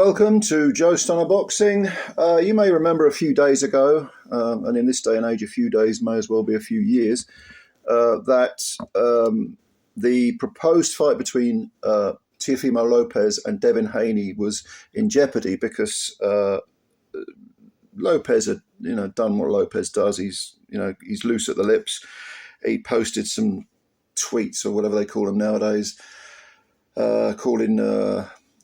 Welcome to Joe Stunner Boxing. You may remember a few days ago, and in this day and age, a few days may as well be a few years, that the proposed fight between Teofimo Lopez and Devin Haney was in jeopardy because Lopez had, done what Lopez does. He's loose at the lips. He posted some tweets or whatever they call them nowadays, calling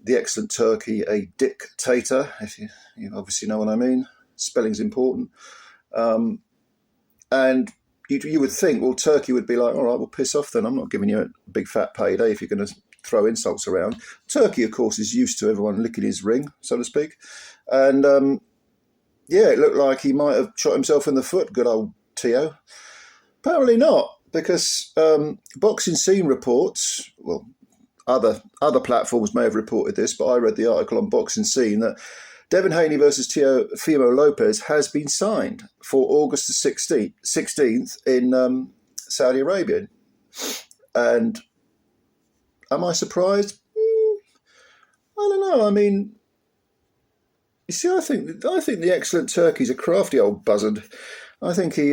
the Excellent Turki a dictator, if you obviously know what I mean. Spelling's important. And you would think, well, Turkey would be like, all right, well, piss off then. I'm not giving you a big fat payday if you're going to throw insults around. Turkey, of course, is used to everyone licking his ring, so to speak. And, it looked like he might have shot himself in the foot, good old Teo. Apparently not, because Boxing Scene reports, well, other platforms may have reported this, but I read the article on Boxing Scene that Devin Haney versus Teofimo Lopez has been signed for August the 16th in Saudi Arabia. And am I surprised? I don't know. I mean, you see, I think the Excellent Turki's a crafty old buzzard. I think he,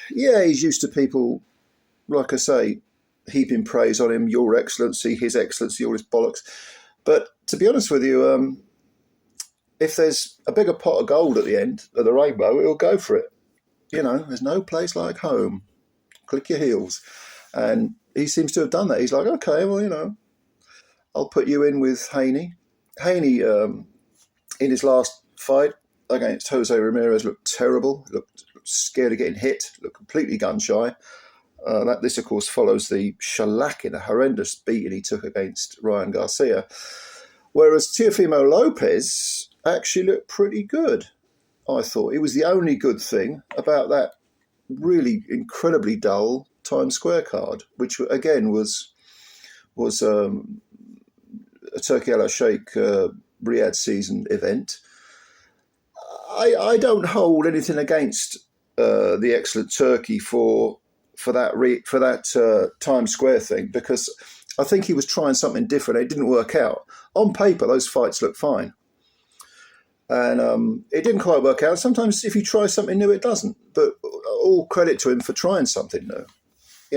he's used to people, like I say, heaping praise on him, your excellency, his excellency, all this bollocks. But to be honest with you, if there's a bigger pot of gold at the end of the rainbow, it'll go for it. There's no place like home. Click your heels. And he seems to have done that. He's like, okay, well, I'll put you in with Haney. Haney, in his last fight against Jose Ramirez, looked terrible, looked scared of getting hit, looked completely gun-shy. This, of course, follows the shellacking, a horrendous beating he took against Ryan Garcia. Whereas Teofimo Lopez actually looked pretty good, I thought. It was the only good thing about that really incredibly dull Times Square card, which, again, was a Turkey Al Sheikh Riyadh season event. I don't hold anything against the Excellent Turki for that Times Square thing, because I think he was trying something different. It didn't work out. On paper, those fights look fine. And it didn't quite work out. Sometimes if you try something new, it doesn't. But all credit to him for trying something new.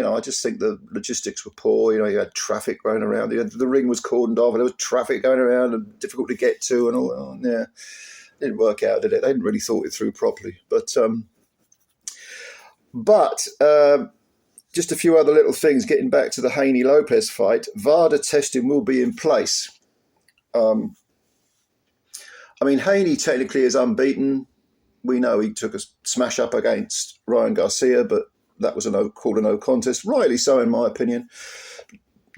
I just think the logistics were poor. You had traffic running around. The ring was cordoned off and there was traffic going around and difficult to get to and all. It didn't work out, did it? They hadn't really thought it through properly. But just a few other little things, getting back to the Haney-Lopez fight. VADA testing will be in place. Haney technically is unbeaten. We know he took a smash up against Ryan Garcia, but that was called a no contest. Rightly so, in my opinion.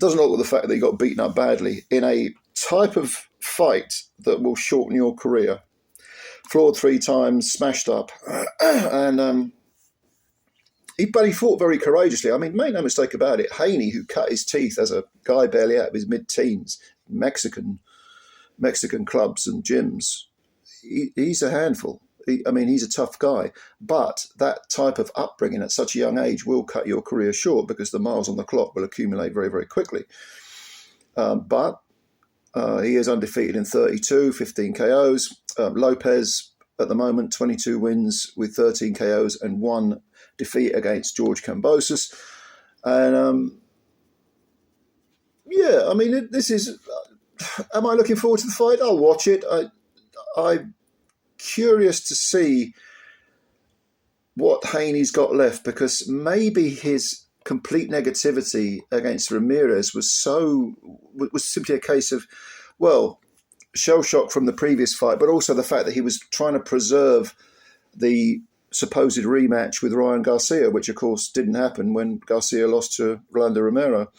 Doesn't look at the fact that he got beaten up badly in a type of fight that will shorten your career. Floored 3 times, smashed up. And but he fought very courageously. Make no mistake about it. Haney, who cut his teeth as a guy barely out of his mid-teens, Mexican clubs and gyms, he's a handful. He's a tough guy. But that type of upbringing at such a young age will cut your career short because the miles on the clock will accumulate very, very quickly. But he is undefeated in 32, 15 KOs. Lopez, at the moment, 22 wins with 13 KOs and 1 defeat against George Kambosos. And, this is... am I looking forward to the fight? I'll watch it. I'm curious to see what Haney's got left, because maybe his complete negativity against Ramirez was simply a case of, shell shock from the previous fight, but also the fact that he was trying to preserve the supposed rematch with Ryan Garcia, which of course didn't happen when Garcia lost to Rolando Romero.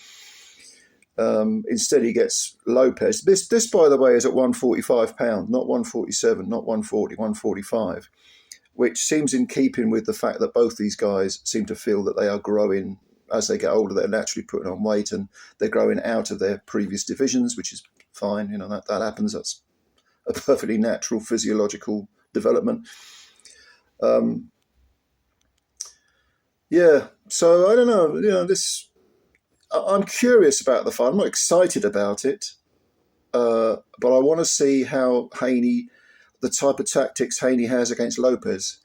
Instead, he gets Lopez. This, by the way, is at £145, not 147, not 140, 145, which seems in keeping with the fact that both these guys seem to feel that they are growing as they get older. They're naturally putting on weight and they're growing out of their previous divisions, which is fine. That happens. That's a perfectly natural physiological development. So I don't know. I'm curious about the fight. I'm not excited about it, but I want to see how Haney, the type of tactics Haney has against Lopez.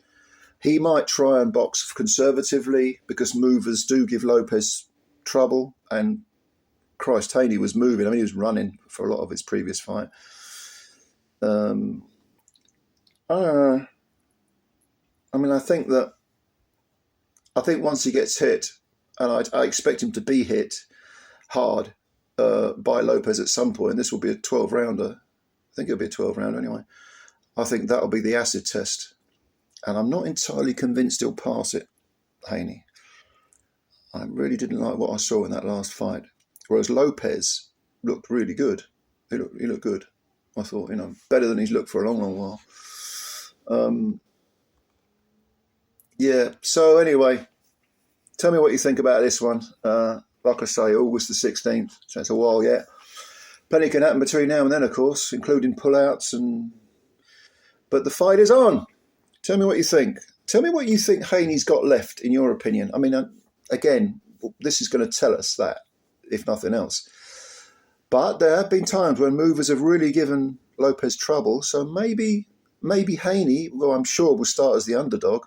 He might try and box conservatively because movers do give Lopez trouble. And Christ, Haney was moving. I mean, he was running for a lot of his previous fight. I mean, I think once he gets hit, and I expect him to be hit hard by Lopez at some point. This will be a 12-rounder. I think it'll be a 12-rounder anyway. I think that'll be the acid test. And I'm not entirely convinced he'll pass it, Haney. I really didn't like what I saw in that last fight. Whereas Lopez looked really good. He looked good. I thought, better than he's looked for a long, long while. Yeah, so anyway, tell me what you think about this one. Like I say, August the 16th, so it's a while yet. Plenty can happen between now and then, of course, including pullouts. But the fight is on. Tell me what you think. Tell me what you think Haney's got left, in your opinion. I mean, again, this is going to tell us that, if nothing else. But there have been times when movers have really given Lopez trouble, so maybe Haney, who I'm sure will start as the underdog,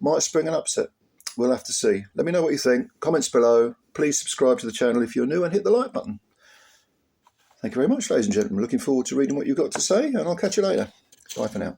might spring an upset. We'll have to see. Let me know what you think. Comments below. Please subscribe to the channel if you're new and hit the like button. Thank you very much, ladies and gentlemen. Looking forward to reading what you've got to say, and I'll catch you later. Bye for now.